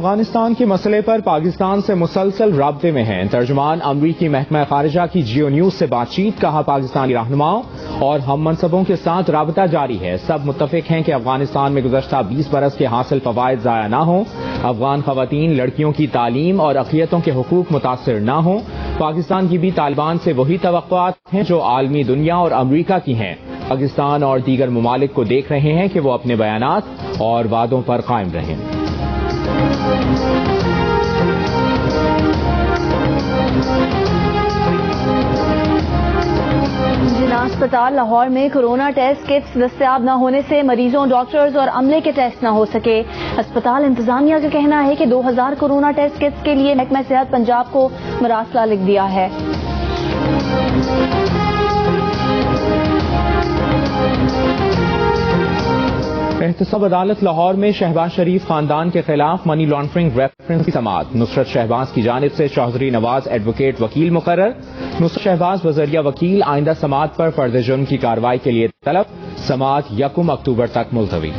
افغانستان کے مسئلے پر پاکستان سے مسلسل رابطے میں ہیں. ترجمان امریکی محکمہ خارجہ کی جیو نیوز سے بات چیت. کہا پاکستانی رہنماؤں اور ہم منصبوں کے ساتھ رابطہ جاری ہے. سب متفق ہیں کہ افغانستان میں گزشتہ 20 برس کے حاصل فوائد ضائع نہ ہوں. افغان خواتین لڑکیوں کی تعلیم اور اقلیتوں کے حقوق متاثر نہ ہوں. پاکستان کی بھی طالبان سے وہی توقعات ہیں جو عالمی دنیا اور امریکہ کی ہیں. پاکستان اور دیگر ممالک کو دیکھ رہے ہیں کہ وہ اپنے بیانات اور وعدوں پر قائم رہیں. جناح اسپتال لاہور میں کورونا ٹیسٹ کٹس دستیاب نہ ہونے سے مریضوں، ڈاکٹرز اور عملے کے ٹیسٹ نہ ہو سکے. اسپتال انتظامیہ کا کہنا ہے کہ 2000 کورونا ٹیسٹ کٹس کے لیے محکمہ صحت پنجاب کو مراسلہ لکھ دیا ہے. احتساب عدالت لاہور میں شہباز شریف خاندان کے خلاف منی لانڈرنگ ریفرنس کی سماعت. نصرت شہباز کی جانب سے چوہدری نواز ایڈوکیٹ وکیل مقرر. نصرت شہباز وزیرہ وکیل آئندہ سماعت پر فرد جرم کی کارروائی کے لیے طلب. سماعت 1 اکتوبر تک ملتوی.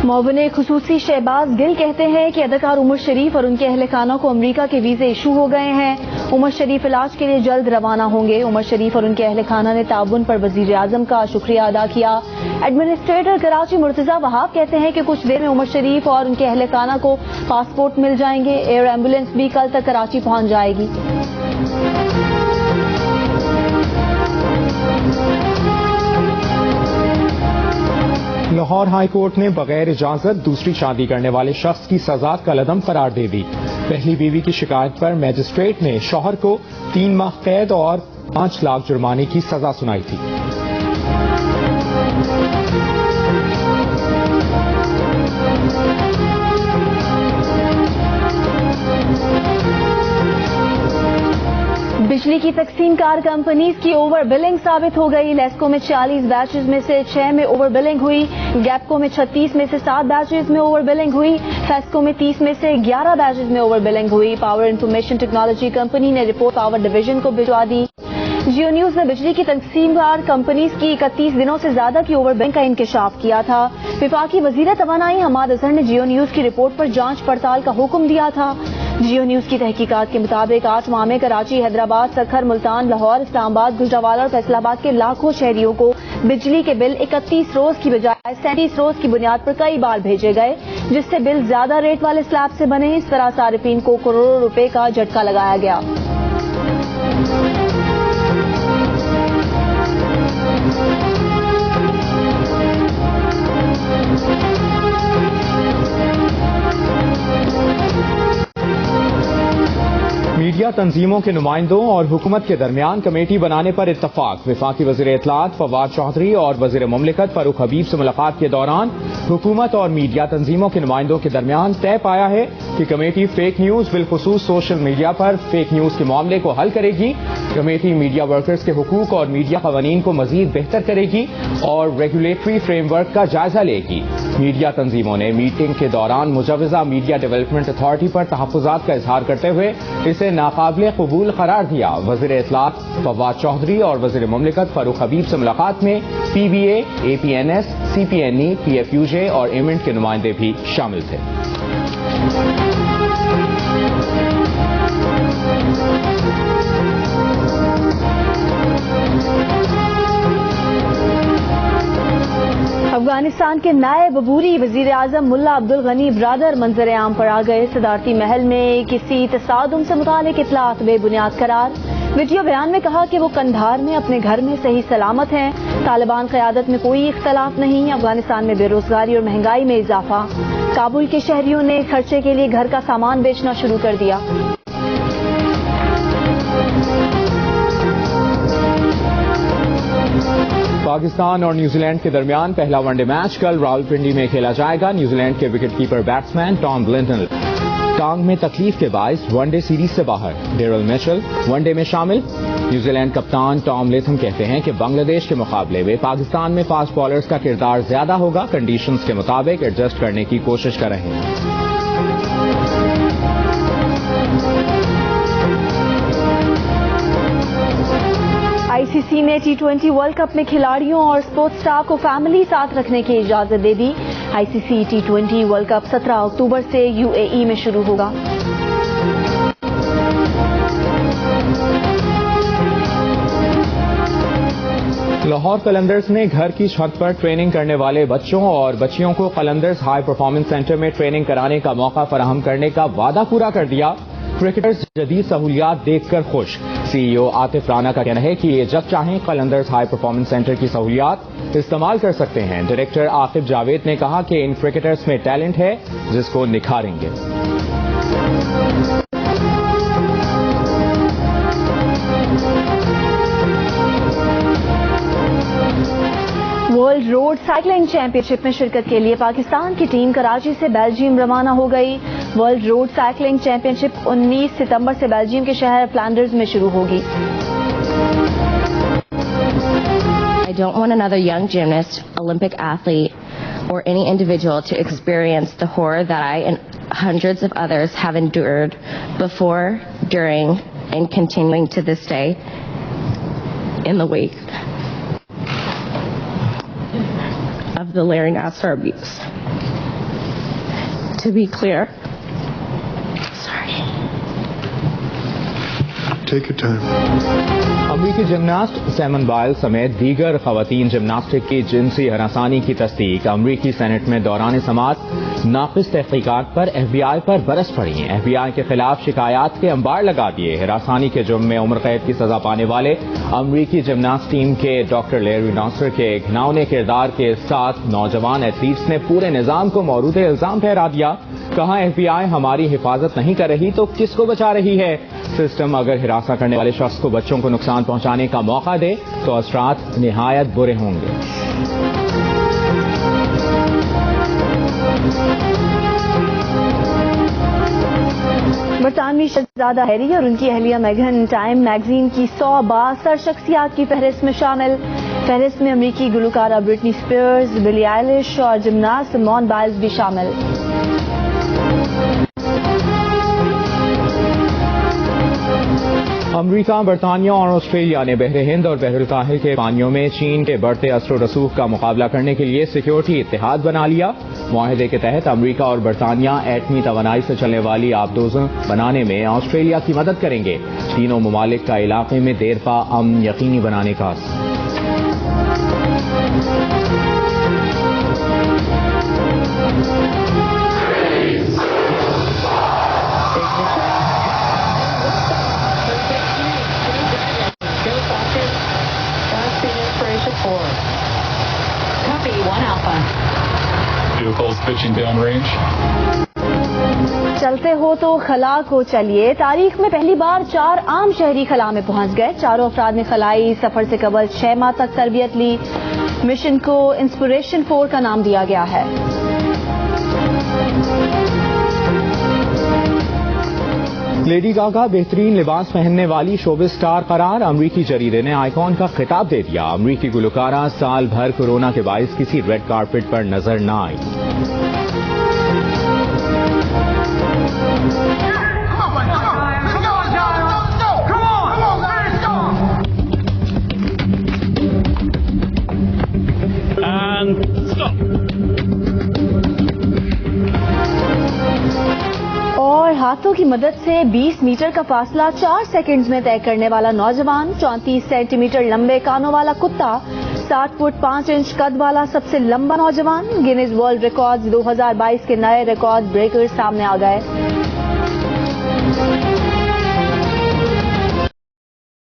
معاون خصوصی شہباز گل کہتے ہیں کہ اداکار عمر شریف اور ان کے اہل خانہ کو امریکہ کے ویزے ایشو ہو گئے ہیں. عمر شریف علاج کے لیے جلد روانہ ہوں گے. عمر شریف اور ان کے اہل خانہ نے تعاون پر وزیر اعظم کا شکریہ ادا کیا. ایڈمنسٹریٹر کراچی مرتضی وہاب کہتے ہیں کہ کچھ دیر میں عمر شریف اور ان کے اہل خانہ کو پاسپورٹ مل جائیں گے. ایئر ایمبولینس بھی کل تک کراچی پہنچ جائے گی. لاہور ہائی کورٹ نے بغیر اجازت دوسری شادی کرنے والے شخص کی سزا کالعدم قرار دے دی. پہلی بیوی کی شکایت پر میجسٹریٹ نے شوہر کو 3 ماہ قید اور 5 لاکھ جرمانے کی سزا سنائی تھی. بجلی کی تقسیم کار کمپنیز کی اوور بلنگ ثابت ہو گئی. لیسکو میں 46 بیچز میں سے 6 میں اوور بلنگ ہوئی. گیپکو میں 36 میں سے 7 بیچز میں اوور بلنگ ہوئی. فیسکو میں 30 میں سے 11 بیچز میں اوور بلنگ ہوئی. پاور انفارمیشن ٹیکنالوجی کمپنی نے رپورٹ پاور ڈویژن کو بھجوا دی. جیو نیوز نے بجلی کی تقسیم کار کمپنیز کی 31 دنوں سے زیادہ کی اوور بلنگ کا انکشاف کیا تھا. وفاقی وزیر توانائی حماد اظہر نے جیو نیوز کی رپورٹ پر جانچ پڑتال کا حکم دیا تھا. جیو نیوز کی تحقیقات کے مطابق 8 ماہ میں کراچی، حیدرآباد، سکھر، ملتان، لاہور، اسلام آباد، گجرانوالہ اور فیصل آباد کے لاکھوں شہریوں کو بجلی کے بل 31 روز کی بجائے 37 روز کی بنیاد پر کئی بار بھیجے گئے، جس سے بل زیادہ ریٹ والے سلیب سے بنے. اس طرح صارفین کو کروڑوں روپے کا جھٹکا لگایا گیا. میڈیا تنظیموں کے نمائندوں اور حکومت کے درمیان کمیٹی بنانے پر اتفاق. وفاقی وزیر اطلاعات فواد چودھری اور وزیر مملکت فاروق حبیب سے ملاقات کے دوران حکومت اور میڈیا تنظیموں کے نمائندوں کے درمیان طے پایا ہے کہ کمیٹی فیک نیوز بالخصوص سوشل میڈیا پر فیک نیوز کے معاملے کو حل کرے گی. کمیٹی میڈیا ورکرز کے حقوق اور میڈیا قوانین کو مزید بہتر کرے گی اور ریگولیٹری فریم ورک کا جائزہ لے گی. میڈیا تنظیموں نے میٹنگ کے دوران مجوزہ میڈیا ڈیولپمنٹ اتھارٹی پر تحفظات کا اظہار کرتے ہوئے اسے ناقابل قبول قرار دیا. وزیر اطلاعات فواد چودھری اور وزیر مملکت فاروق حبیب سے ملاقات میں P B A, A P N S, C P N E, P F U J اور ایمنٹ کے نمائندے بھی شامل تھے. افغانستان کے نائب عبوری وزیر اعظم ملا عبدالغنی برادر منظر عام پر آ گئے. صدارتی محل میں کسی تصادم سے متعلق اطلاعات بے بنیاد قرار. ویڈیو بیان میں کہا کہ وہ قندھار میں اپنے گھر میں صحیح سلامت ہیں. طالبان قیادت میں کوئی اختلاف نہیں. افغانستان میں بے روزگاری اور مہنگائی میں اضافہ. کابل کے شہریوں نے خرچے کے لیے گھر کا سامان بیچنا شروع کر دیا. پاکستان اور نیوزی لینڈ کے درمیان پہلا ون ڈے میچ کل راولپنڈی میں کھیلا جائے گا. نیوزی لینڈ کے وکٹ کیپر بیٹسمین ٹام بلنٹن ٹانگ میں تکلیف کے باعث ون ڈے سیریز سے باہر. ڈیرل میچل ون ڈے میں شامل. نیوزی لینڈ کپتان ٹام لیتھم کہتے ہیں کہ بنگلہ دیش کے مقابلے میں پاکستان میں فاسٹ بالرز کا کردار زیادہ ہوگا. کنڈیشنز کے مطابق ایڈجسٹ کرنے کی کوشش کر رہے ہیں. آئی سی ICC نے T20 ورلڈ کپ میں کھلاڑیوں اور اسپورٹس اسٹاف کو فیملی ساتھ رکھنے کی اجازت دے دی. ICC T20 ورلڈ کپ 17 اکتوبر سے UAE میں شروع ہوگا. لاہور قلندرز نے گھر کی چھت پر ٹریننگ کرنے والے بچوں اور بچیوں کو قلندرز ہائی پرفارمنس سینٹر میں ٹریننگ کرانے کا موقع فراہم کرنے کا وعدہ پورا کر دیا. کرکٹرز جدید سہولیات دیکھ کر خوش. CEO عاطف رانا کا کہنا ہے کہ یہ جب چاہیں قلندرز ہائی پرفارمنس سینٹر کی سہولیات استعمال کر سکتے ہیں. ڈائریکٹر عاقب جاوید نے کہا کہ ان کرکٹرز میں ٹیلنٹ ہے جس کو نکھاریں گے. ورلڈ روڈ سائیکلنگ چیمپئن شپ میں شرکت کے لیے پاکستان کی ٹیم کراچی سے بیلجیم روانہ ہو گئی. ورلڈ روڈ سائیکلنگ چیمپئن شپ 19 ستمبر سے بیلجیم کے شہر فلانڈرز میں شروع ہوگی. I don't want another young gymnast, Olympic athlete, or any individual to experience the horror that I and hundreds of others have endured before, during, and continuing to this day in the wake of the Larry Nassar abuse. To be clear, sorry. Take your time. امریکی gymnast سیمن بائل سمیت دیگر خواتین gymnastic کی جنسی ہراسانی کی تصدیق. امریکی سینٹ میں دوران سماعت ناقص تحقیقات پر FBI پر برس پڑی. FBI کے خلاف شکایات کے انبار لگا دیے. ہراسانی کے جرم میں عمر قید کی سزا پانے والے امریکی جمناسٹ ٹیم کے ڈاکٹر لیری ناصر کے گھناؤنے کردار کے ساتھ نوجوان ایتھلیٹس نے پورے نظام کو مورد الزام ٹھہرا دیا. کہا FBI ہماری حفاظت نہیں کر رہی تو کس کو بچا رہی ہے. سسٹم اگر ہراساں کرنے والے شخص کو بچوں کو نقصان پہنچانے کا موقع دے تو اثرات نہایت برے ہوں گے. برطانوی شہزادہ ہیری اور ان کی اہلیہ میگھن ٹائم میگزین کی 100 بااثر شخصیات کی فہرست میں شامل. فہرست میں امریکی گلوکارہ برٹنی اسپیئرز، بلی آئلش اور جمناسٹ سیمون بائلز بھی شامل. امریکہ، برطانیہ اور آسٹریلیا نے بحر ہند اور بحر الکاہل کے پانیوں میں چین کے بڑھتے اثر و رسوخ کا مقابلہ کرنے کے لیے سیکیورٹی اتحاد بنا لیا. معاہدے کے تحت امریکہ اور برطانیہ ایٹمی توانائی سے چلنے والی آبدوزیں بنانے میں آسٹریلیا کی مدد کریں گے. تینوں ممالک کا علاقے میں دیر پا امن یقینی بنانے کا عزم. چلتے ہو تو خلا کو چلیے. تاریخ میں پہلی بار 4 عام شہری خلا میں پہنچ گئے. چاروں افراد نے خلائی سفر سے قبل 6 ماہ تک تربیت لی. مشن کو انسپریشن 4 کا نام دیا گیا ہے. لیڈی گاگا بہترین لباس پہننے والی شوبز سٹار قرار. امریکی جریدے نے آئیکن کا خطاب دے دیا. امریکی گلوکارہ سال بھر کورونا کے باعث کسی ریڈ کارپٹ پر نظر نہ آئی. اور ہاتھوں کی مدد سے 20 میٹر کا فاصلہ 4 سیکنڈز میں طے کرنے والا نوجوان. 34 سینٹی میٹر لمبے کانوں والا کتا. 60 فٹ 5 انچ قد والا سب سے لمبا نوجوان. گینیز ورلڈ ریکارڈز 2022 کے نئے ریکارڈ بریکر سامنے آ گئے.